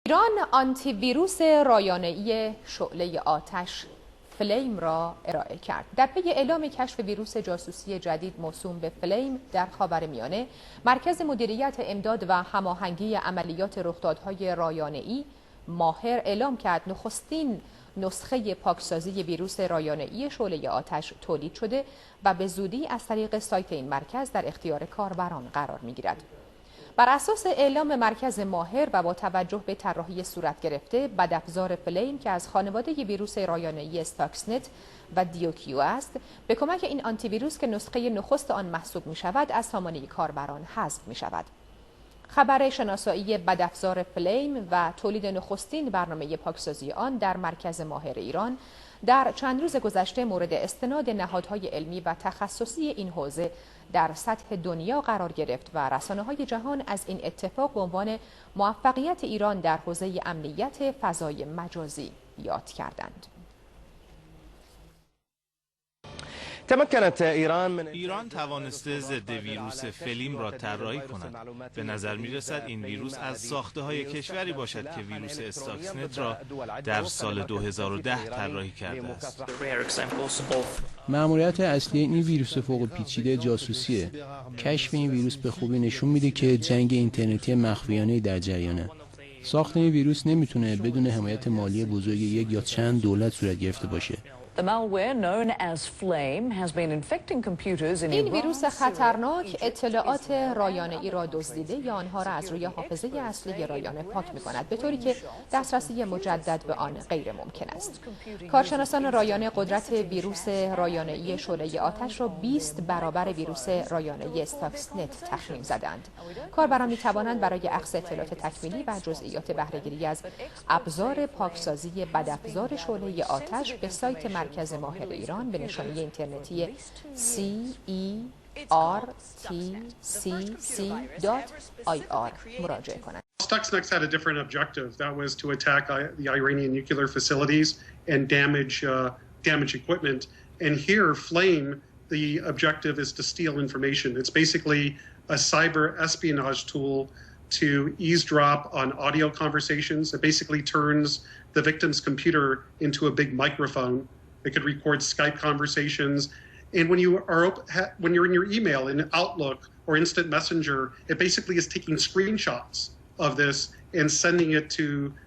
ایران آنتی ویروس رایانه‌ای شعله آتش فلیم را ارائه کرد. در پی اعلام کشف ویروس جاسوسی جدید موسوم به فلیم در خاورمیانه، مرکز مدیریت امداد و هماهنگی عملیات رخدادهای رایانه‌ای ماهر اعلام کرد نخستین نسخه پاکسازی ویروس رایانه‌ای شعله آتش تولید شده و به زودی از طریق سایت این مرکز در اختیار کاربران قرار می‌گیرد. بر اساس اعلام مرکز ماهر و با توجه به طراحی صورت گرفته بدافزار فلیم که از خانواده ویروس رایانه‌ای استاکسنت و دیوکیو است، به کمک این آنتی ویروس که نسخه نخست آن محسوب می شود از سامانه کاربران حذف می شود. خبر شناسایی بدافزار فلیم و تولید نخستین برنامه پاکسازی آن در مرکز ماهر ایران در چند روز گذشته مورد استناد نهادهای علمی و تخصصی این حوزه در سطح دنیا قرار گرفت و رسانه‌های جهان از این اتفاق به عنوان موفقیت ایران در حوزه امنیت فضای مجازی یاد کردند. ایران توانسته ضد ویروس فلیم را طراحی کند. به نظر می رسد این ویروس از ساخته های کشوری باشد که ویروس استاکسنت را در سال 2010 طراحی کرده است. مأموریت اصلی این ویروس فوق پیچیده جاسوسیه. کشف این ویروس به خوبی نشون میده که جنگ اینترنتی مخفیانه در جریانه. ساخت این ویروس نمیتونه بدون حمایت مالی بزرگ یک یا چند دولت صورت گرفته باشه. این ویروس خطرناک اطلاعات رایانه‌ای را دزدیده یا آنها را از روی حافظه اصلی رایانه پاک می‌کند، به طوری که دسترسی مجدد به آن غیر ممکن است. کارشناسان رایانه قدرت ویروس رایانه‌ای شعله آتش را 20 برابر ویروس رایانه‌ای استاکسنت تخمین زدند. کاربران می‌توانند برای اخذ اطلاعات تکمیلی و جزئیات بهره‌گیری از ابزار پاکسازی بدافزار شعله آتش به سایت مرکز ماهر ایران به نشانی اینترنتی certcc.ir مراجعه کنند. Stuxnet had a different objective. That was to attack the Iranian nuclear facilities and damage equipment. And here, Flame, the objective is to steal information. It's basically a cyber espionage tool to eavesdrop on audio conversations. It basically turns the victim's computer into a big microphone. It could record Skype conversations. And when you're in your email in Outlook or Instant Messenger, it basically is taking screenshots of this and sending it to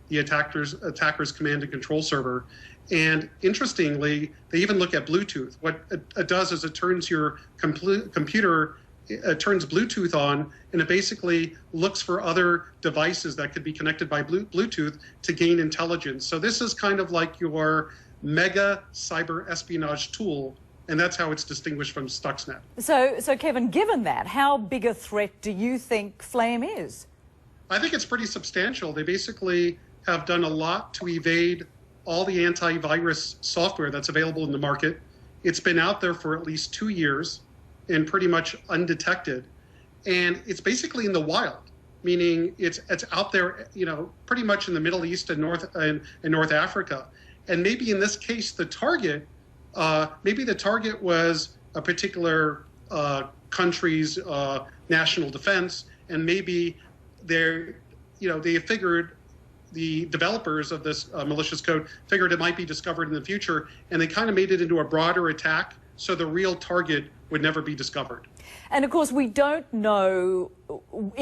the attacker's command and control server. And interestingly, they even look at Bluetooth. What it does is it turns your computer, it turns Bluetooth on, and it basically looks for other devices that could be connected by Bluetooth to gain intelligence. So this is kind of like your mega cyber espionage tool, and that's how it's distinguished from Stuxnet. So Kevin, given that, how big a threat do you think Flame is? I think it's pretty substantial. They basically have done a lot to evade all the antivirus software that's available in the market. It's been out there for at least 2 years and pretty much undetected. And it's basically in the wild, meaning it's out there, pretty much in the Middle East and North Africa. And maybe in this case, the target was a particular country's national defense, and maybe they figured, the developers of this malicious code figured it might be discovered in the future, and they kind of made it into a broader attack, so the real target would never be discovered. And of course, we don't know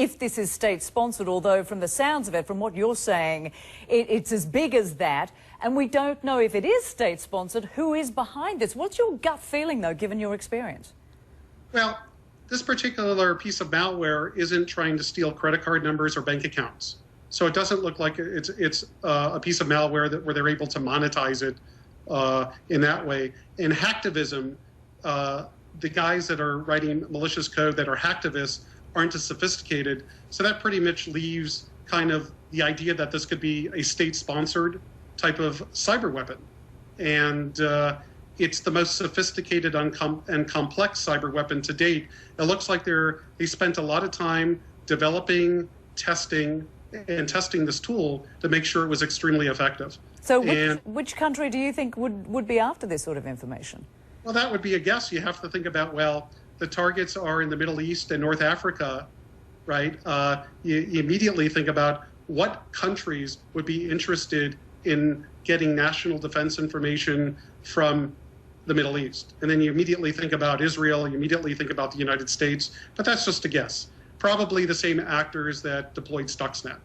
if this is state-sponsored, although from the sounds of it, from what you're saying, it's as big as that. And we don't know if it is state-sponsored, who is behind this. What's your gut feeling, though, given your experience? Well, this particular piece of malware isn't trying to steal credit card numbers or bank accounts. So it doesn't look like it's a piece of malware where they're able to monetize it in that way. In hacktivism, the guys that are writing malicious code that are hacktivists aren't as sophisticated. So that pretty much leaves kind of the idea that this could be a state-sponsored type of cyber weapon. And it's the most sophisticated and complex cyber weapon to date. It looks like they spent a lot of time developing, testing this tool to make sure it was extremely effective. So which country do you think would be after this sort of information? Well, that would be a guess. You have to think about, the targets are in the Middle East and North Africa, right? You immediately think about what countries would be interested in getting national defense information from the Middle East. And then you immediately think about Israel, you immediately think about the United States, but that's just a guess. Probably the same actors that deployed Stuxnet.